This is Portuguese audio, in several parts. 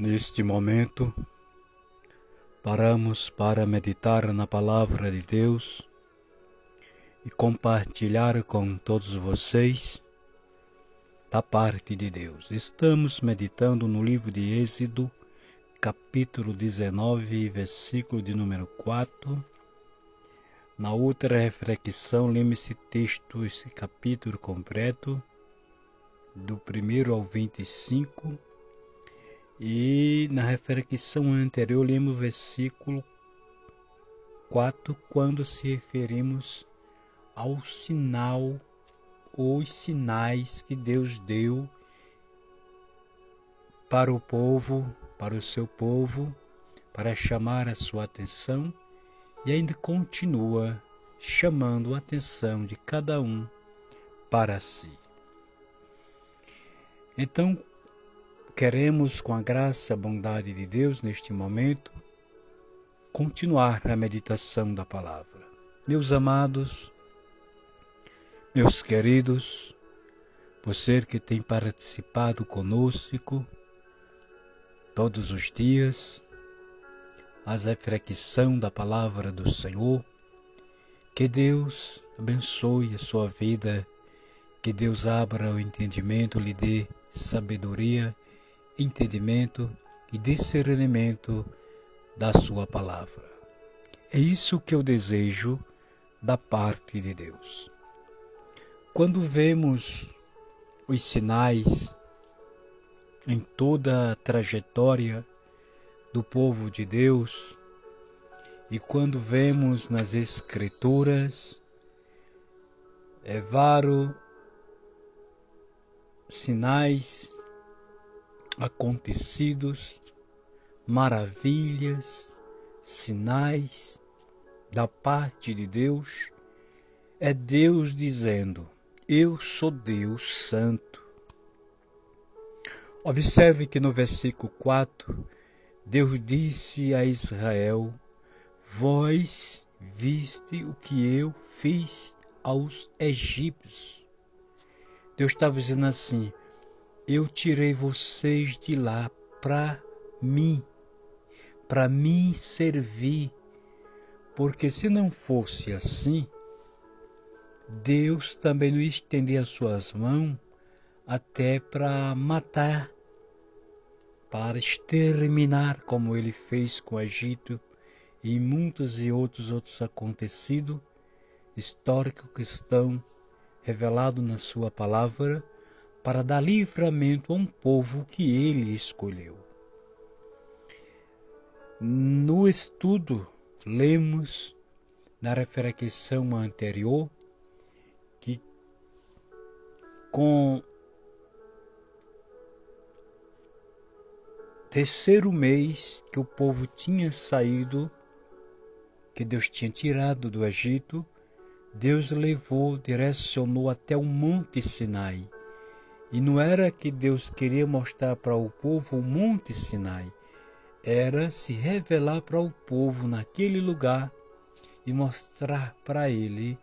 Neste momento, paramos para meditar na Palavra de Deus e compartilhar com todos vocês da parte de Deus. Estamos meditando no livro de Êxodo, capítulo 19, versículo de número 4. Na outra reflexão, lemos esse texto, esse capítulo completo, do 1 ao 25. E na reflexão anterior, lemos o versículo 4, quando se referimos ao sinal, os sinais que Deus deu para o povo, para o seu povo, para chamar a sua atenção, e ainda continua chamando a atenção de cada um para si. Então, queremos, com a graça e a bondade de Deus, neste momento, continuar a meditação da palavra. Meus amados, meus queridos, você que tem participado conosco todos os dias, a reflexão da palavra do Senhor, que Deus abençoe a sua vida, que Deus abra o entendimento, lhe dê sabedoria, entendimento e discernimento da sua palavra. É isso que eu desejo da parte de Deus. Quando vemos os sinais em toda a trajetória do povo de Deus, e quando vemos nas Escrituras vários sinais acontecidos, maravilhas, sinais da parte de Deus, é Deus dizendo: eu sou Deus Santo. Observe que no versículo 4, Deus disse a Israel: vós viste o que eu fiz aos egípcios. Deus estava dizendo assim: eu tirei vocês de lá para mim servir, porque se não fosse assim, Deus também não estendia as suas mãos até para matar, para exterminar, como ele fez com o Egito e muitos e outros acontecidos históricos que estão revelados na sua palavra, para dar livramento a um povo que ele escolheu. No estudo, lemos na reflexão anterior que com o terceiro mês que o povo tinha saído, que Deus tinha tirado do Egito, Deus levou, direcionou até o Monte Sinai. E não era que Deus queria mostrar para o povo o Monte Sinai, era se revelar para o povo naquele lugar e mostrar para eles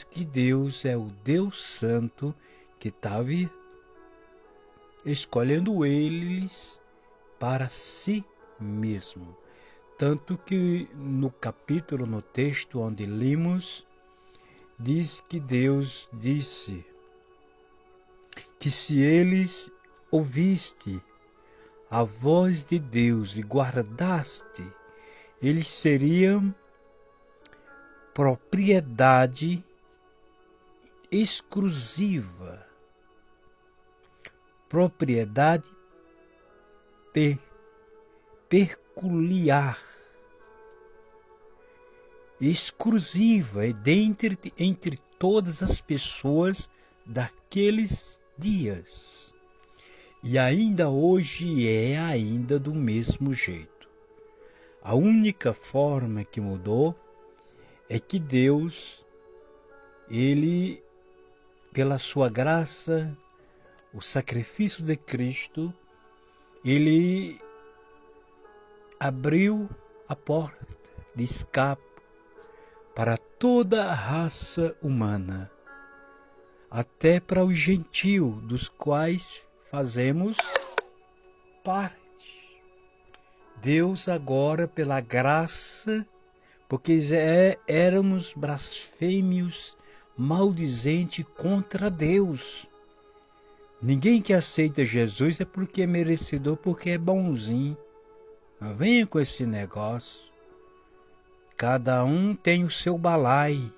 que Deus é o Deus Santo que estava escolhendo eles para si mesmo. Tanto que no capítulo, no texto onde lemos, diz que Deus disse que se eles ouviste a voz de Deus e guardaste, eles seriam propriedade exclusiva, propriedade peculiar, exclusiva entre todas as pessoas daqueles dias. E ainda hoje é ainda do mesmo jeito. A única forma que mudou é que Deus, ele, pela sua graça, o sacrifício de Cristo, ele abriu a porta de escape para toda a raça humana, até para os gentios, dos quais fazemos parte. Deus agora, pela graça, porque éramos blasfêmios, maldizentes contra Deus. Ninguém que aceita Jesus é porque é merecedor, porque é bonzinho. Não venha com esse negócio. Cada um tem o seu balaio.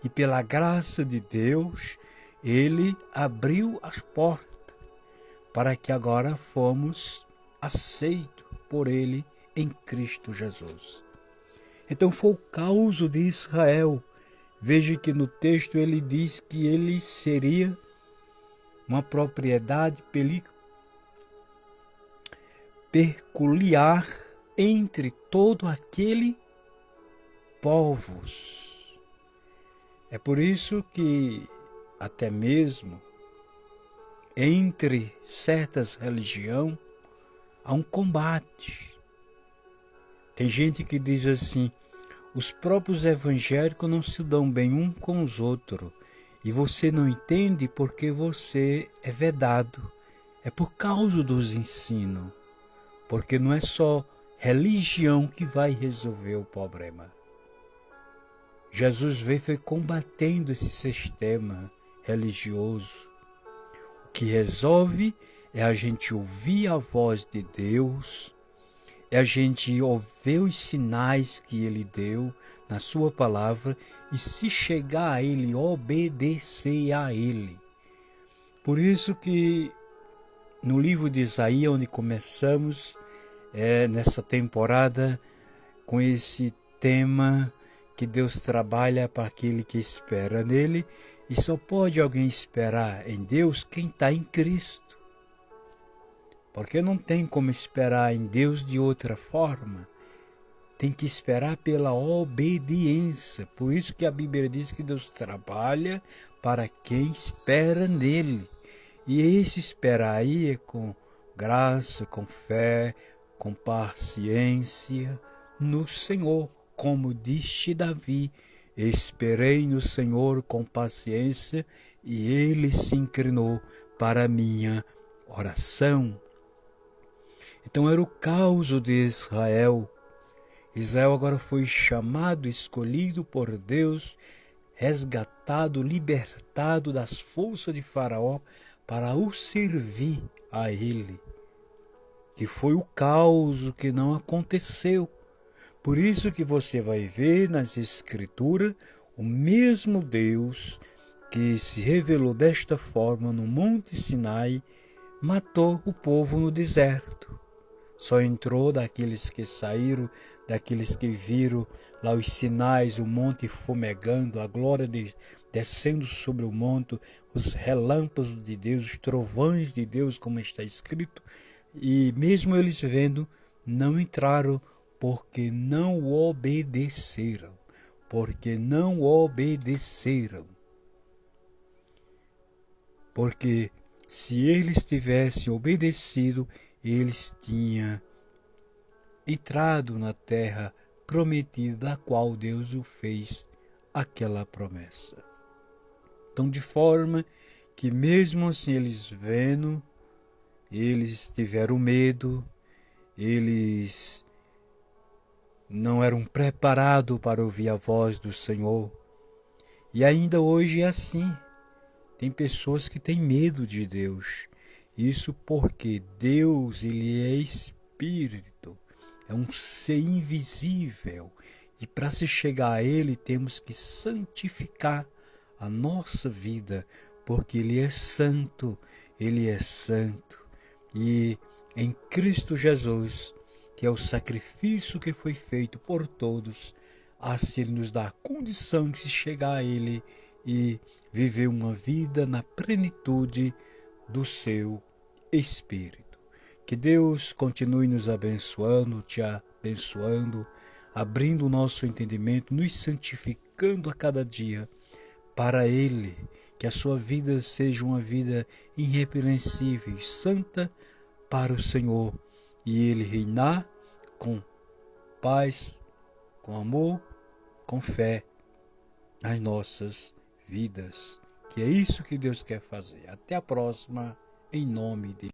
E pela graça de Deus, Ele abriu as portas para que agora fomos aceitos por Ele em Cristo Jesus. Então foi o caso de Israel. Veja que no texto ele diz que ele seria uma propriedade peculiar entre todo aquele povos. É por isso que até mesmo entre certas religiões há um combate. Tem gente que diz assim: os próprios evangélicos não se dão bem um com os outros, e você não entende porque você é vedado. É por causa dos ensinos, porque não é só religião que vai resolver o problema. Jesus veio foi combatendo esse sistema religioso. O que resolve é a gente ouvir a voz de Deus, é a gente ouvir os sinais que Ele deu na sua palavra e se chegar a Ele, obedecer a Ele. Por isso que no livro de Isaías, onde começamos nessa temporada com esse tema que Deus trabalha para aquele que espera nele, e só pode alguém esperar em Deus quem está em Cristo. Porque não tem como esperar em Deus de outra forma. Tem que esperar pela obediência. Por isso que a Bíblia diz que Deus trabalha para quem espera nele. E esse esperar aí é com graça, com fé, com paciência no Senhor. Como disse Davi: esperei no Senhor com paciência e ele se inclinou para a minha oração. Então era o caso de Israel. Israel agora foi chamado, escolhido por Deus, resgatado, libertado das forças de Faraó para o servir a ele. E foi o caos que não aconteceu. Por isso que você vai ver nas Escrituras o mesmo Deus que se revelou desta forma no Monte Sinai, matou o povo no deserto. Só entrou daqueles que saíram, daqueles que viram lá os sinais, o monte fumegando, a glória descendo sobre o monte, os relâmpagos de Deus, os trovões de Deus, como está escrito. E mesmo eles vendo, não entraram, porque não obedeceram. Porque não obedeceram. Porque se eles tivessem obedecido, eles tinham entrado na terra prometida, da qual Deus o fez aquela promessa. Então, de forma que mesmo assim eles vendo, eles tiveram medo, eles não eram preparados para ouvir a voz do Senhor. E ainda hoje é assim. Tem pessoas que têm medo de Deus. Isso porque Deus, Ele é Espírito. É um ser invisível. E para se chegar a Ele, temos que santificar a nossa vida. Porque Ele é santo. Ele é santo. E em Cristo Jesus, que é o sacrifício que foi feito por todos, assim Ele nos dá a condição de se chegar a Ele e viver uma vida na plenitude do seu Espírito. Que Deus continue nos abençoando, te abençoando, abrindo o nosso entendimento, nos santificando a cada dia para Ele, que a sua vida seja uma vida irrepreensível e santa para o Senhor, e Ele reinar com paz, com amor, com fé nas nossas vidas. Que é isso que Deus quer fazer. Até a próxima, em nome de